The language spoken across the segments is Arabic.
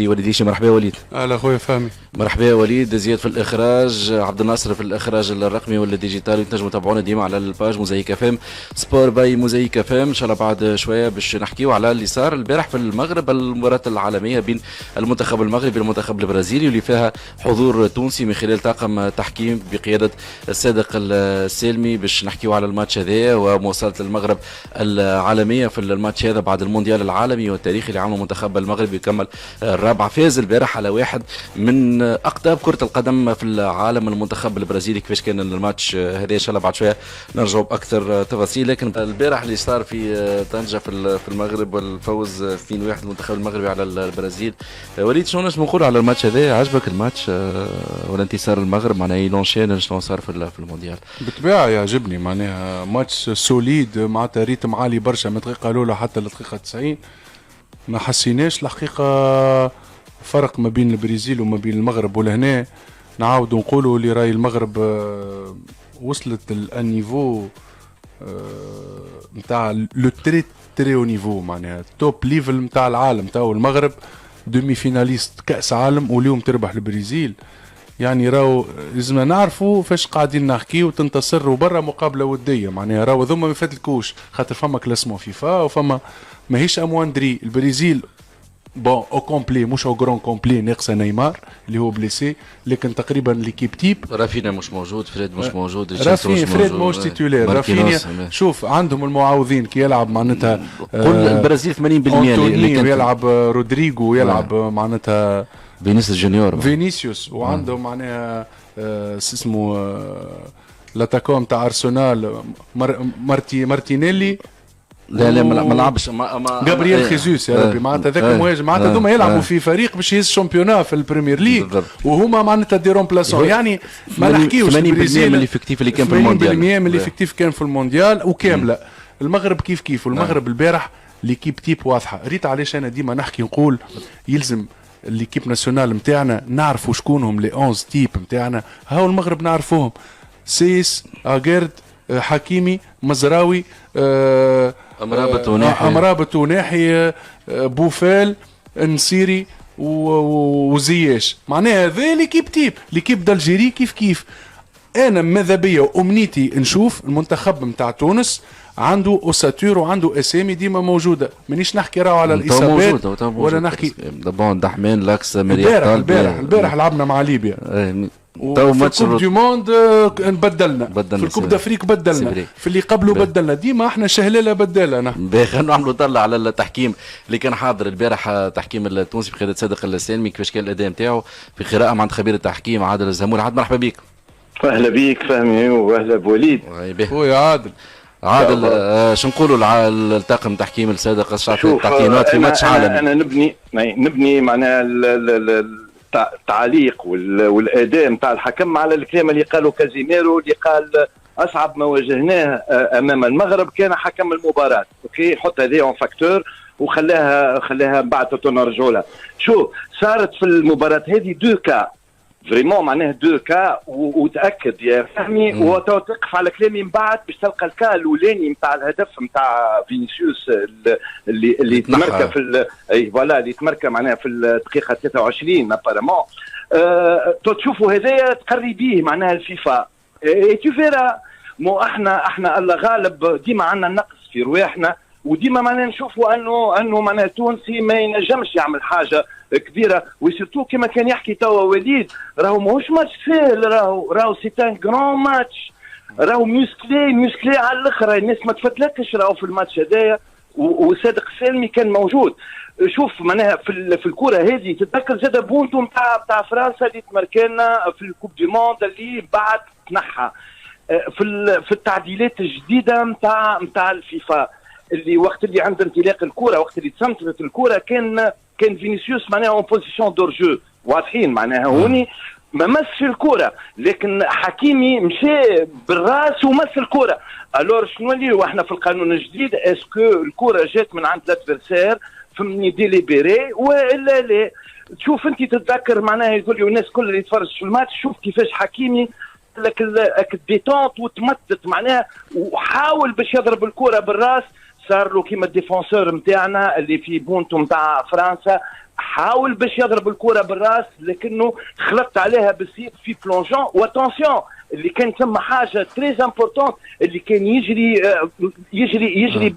بوليد هشام. مرحبا يا وليد. اهلا خويا فهمي. مرحبا يا وليد. زياد في الاخراج، عبد الناصر في الاخراج الرقمي والديجيتال. تنجموا تتابعونا ديما على الباج موزايك اف ام سبور باي موزايك اف ام. ان شاء الله بعد شويه باش نحكيو على اللي صار البارح في المغرب، المباراه العالميه بين المنتخب المغربي والمنتخب البرازيلي، واللي فيها حضور تونسي من خلال طاقم تحكيم بقياده الصادق السالمي، باش نحكيو على الماتش هذا ومواصله المغرب العالميه في الماتش هذا بعد المونديال العالمي والتاريخي اللي عمله المنتخب المغربي يكمل الرابعه. فاز البارح على واحد من اقطاب كره القدم في العالم، المنتخب البرازيلي. كيفاش كان الماتش هذا ان شاء الله بعد شويه نرجعوا باكثر تفاصيل. لكن البارح اللي صار في طنجه في المغرب والفوز 2-1 المنتخب المغربي على البرازيل. وليد شنو نجم نقول على الماتش هذا؟ عجبك الماتش ولا انتصار المغرب معناها يلونشين شنو صار في المونديال؟ بالطبيعه يعجبني، معناها ماتش سوليد معناتها ريتم عالي برشا من الدقيقه الاولى حتى الدقيقه 90. ما حسيناش الحقيقه فرق ما بين البرازيل وما بين المغرب. ولهنا نعاودوا نقولوا اللي راي المغرب وصلت النيفو نتاع لو تري تري او نيفو، معناها توب ليفل نتاع العالم. تاو المغرب دومي فيناليست كاس عالم واليوم تربح البرازيل. يعني راهو لازمنا نعرفوا فاش قاعدين نحكي وتنتصروا برا مقابله وديه. معناها راهو ذوما ما يفاتلكوش، خاطر فما كلاسمون فيفا وفما ماهيش امواندري. البرازيل بون او كومبلي مش او جرون كومبلي، ناقصه نيمار اللي هو بليسي، لكن تقريبا ليكيب تيب. رافينا مش موجود، فريد مش موجود، رافينا فريد مش تيتولير. رافينيا شوف عندهم المعاوضين كي يلعب معناتها كل البرازيل 80% اللي يلعب رودريغو يلعب معناتها فينيسيوس جونيور فينيسيوس، وعندهم معناها اسمه لاتاكوم تاع ارسنال مارتينيلي. لا ما لعبش جابرييل خيزوس يا ربي. معناتها ذاك مهاجم معناتها هذوما يلعبوا في فريق باش يهز الشامبيونات في البريمير ليج، وهما معناتها دي رومبلاسون. يعني ما نحكيوش 80% من الافكتيف اللي كان في المونديال، 80% من الافكتيف كان في المونديال وكامله. المغرب كيف والمغرب البارح ليكيب تيب واضحه. ريت علاش انا ديما نحكي نقول يلزم ليكيب ناسيونال نتاعنا نعرفوا شكونهم لي 11 تيب نتاعنا. هاو المغرب نعرفوهم: سيس، اغيرد، حكيمي، مزراوي، امرابط وناحي، بوفال، نسيري وزياش. معناها هذا ليكيب تيب. ليكيب دالجيري كيف انا ماذا بيا وامنيتي نشوف المنتخب نتاع تونس عنده اوساتور وعنده اسامي ديما موجوده. مانيش نحكي راهو على الاصابات ولا نحكي دابون دحمان لاكس البارح لعبنا مع ليبيا في الكوب دي موند بدلنا في الكوب دافريك بدلنا في اللي قبله بدلنا. ديما احنا شهلاله بداله. خلينا نعملوا طلع على التحكيم اللي كان حاضر البارح، تحكيم التونسي بقياده صادق السالمي. كيفاش كان الاداء نتاعو في قراءه مع خبير التحكيم عادل الزهموري. عادل مرحبا بك. اهلا بيك فهمي واهلا بوليد. خويا عادل شو نقولوا الطاقم تحكيم الصادق التعطينات في ماتش عالمي؟ انا نبني معناها التعليق والاداء نتاع الحكم على الكلام اللي قاله كازيميرو، اللي قال اصعب ما واجهناه امام المغرب كان حكم المباراه. اوكي، حط هذه اون فاكتور وخلاها بعد نرجعوا لها. شو صارت في المباراه هذه؟ دو كا فريمون، معناه دو كا، وتاكد يا فهمي وتوقف على كلامي من بعد باش تلقى الكا الاولاني نتاع الهدف نتاع فينيسيوس اللي تمركه في اي فوالا اللي تمركه معناها في الدقيقه 23 ابارامون. تشوفوا هذايا تقري به معناها الفيفا تفيرا. مو احنا الله غالب ديما عندنا نقص في رواحنا، وديما معناها نشوفوا انه معناها التونسي ما ينجمش يعمل حاجه كبيره. وسيرتو كما كان يحكي توا وليد، راهو ماهوش ماتش سهل، راهو سي ان جران ماتش، راهو موسكلي على الاخر. الناس ما تفتلكش راهو في الماتش هذايا، وصادق السالمي كان موجود. شوف معناها في الكره هذه تتذكر زاد بونتو نتاع فرنسا اللي تمركنا في الكوب دي موند اللي بعد تنحى في التعديلات الجديده نتاع الفيفا، اللي وقت اللي عند انطلاق الكره، وقت اللي تسنترت الكره كان فينيسيوس معناها اون بوزيسيون دور جو واضحين. معناها هوني ما مسش الكره، لكن حكيمي مشى بالراس ومس الكره. الور شنو اللي واحنا في القانون الجديد؟ اسكو الكره جات من عند الادفيرسير فهمني ديليبيري والا لا؟ تشوف انت تتذكر معناها يقول لي الناس كل اللي يتفرج في الماتش شوف كيفاش حكيمي لك الديتونت وتمتت معناها وحاول باش يضرب الكره بالراس صار له كيما الديفونسور نتاعنا اللي في بونتو نتاع فرنسا، حاول باش يضرب الكره بالراس لكنه خلطت عليها بالسيف في بلونجون. واتونسيون اللي كان ثم حاجه تري امبورتونت اللي كان يجري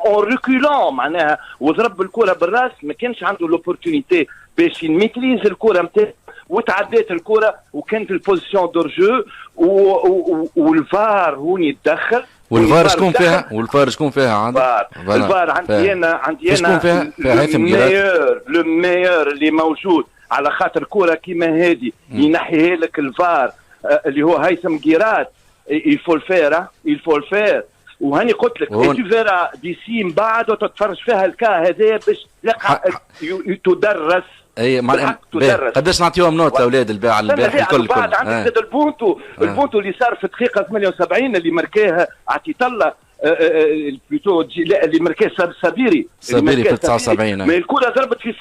اون ريكولون معناها وضرب الكره بالراس، ما كانش عنده لوبورتونيتي باش يميتريز الكره نتاعو وتعديت الكره وكانت البوزيسيون دور جو والفار هوني يتدخل. والفار شكون فيها؟ والفار شكون فيها عندك؟ الفار عندي انا شكون فيها؟ هيثم جيرات لو ميور اللي موجود على خاطر كره كيما هذه ينحيها لك الفار اللي هو هيثم جيرات. يفو الفير وهاني قلت لك تو فيرا ديسي من بعد وتتفرج فيها الكا هذا باش تلقى تدرس. اي قداش نعطيوهم نوت الاولاد الباع البارح الكل بعد عندك زاد البونتو اللي صار في الدقيقه 78 اللي مركاه عطيت الله بلوتو اللي مركاه صبيري في 79. ما الكره ضربت في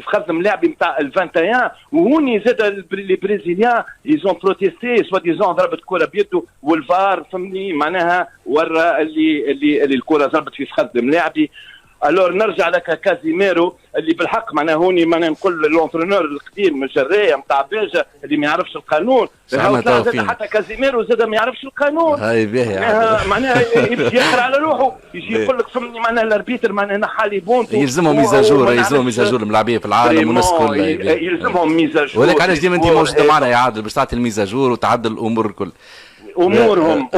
فخذ ملاعبي نتاع ال 21 وهوني زاد لي بريزيليان يزون بروتيستي سوا ديزون ضربت كره بيده والفار فهمني معناها ورا اللي الكره ضربت في فخذ ملاعبي. الور نرجع لك كازيميرو اللي بالحق معناها هوني معناها نقول لونترونور القديم من الجرايه نتاع بلجا اللي ما يعرفش القانون، حتى كازيميرو زاد ما يعرفش القانون. هاي باهي معناها يمشي يقرا على روحه يجي يقول لك فهمني معناها الاربيتر معناها نحى لي بونتو يلزمهم ميزاجور الملاعبيه في العالم والناس الكل يلزمهم ميزاجور. ولكن علاش ديما انت موجوده معنا يا عادل باش تعطي الميزاجور وتعدل الامور الكل؟ امورهم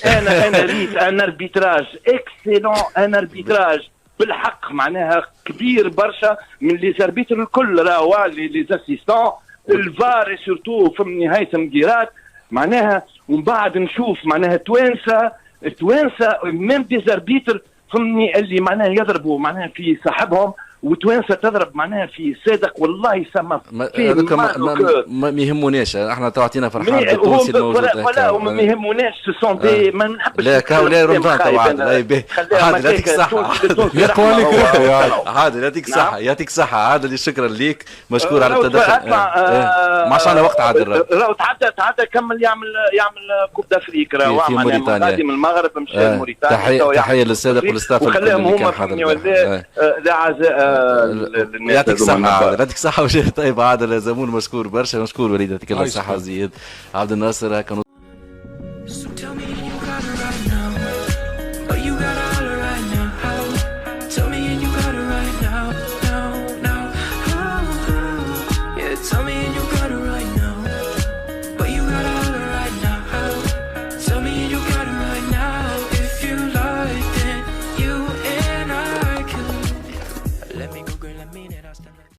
انا ريت ان اربيتراج اكسيلون، ان اربيتراج بالحق معناها كبير برشا من لي زاربيتر الكل راهو لي زاسيستون الفار سورتو فهمني هيثم جيرات معناها. ومن بعد نشوف معناها توانسه ميم دي زاربيتر فهمني اللي معناها يضربوا معناها في صاحبهم وتوانسه تضرب معناها في صادق والله سما ما يهموناش احنا تعطينا فرحان بالتونسي الموجود ولا ما يهموناش سون دي ما نحبش لا كاولا رمضان طبعا عادل يعطيك الصحة عادل يعطيك الصحة عادل شكرا ليك مشكور على التدخل. ما عادش وقت عادل راهو تعدى كمل يعمل كوب دافريك راهو في موريتانيا غادي من المغرب مشى لموريتانيا. تحية للسادة والستاف وخلاهم هما لا عزاء يعطيك الصحة يعطيك الصحة وشيء طيب عادل زمون مشكور برشا مشكور وليد يعطيك الله الصحة زياد عبد الناصر.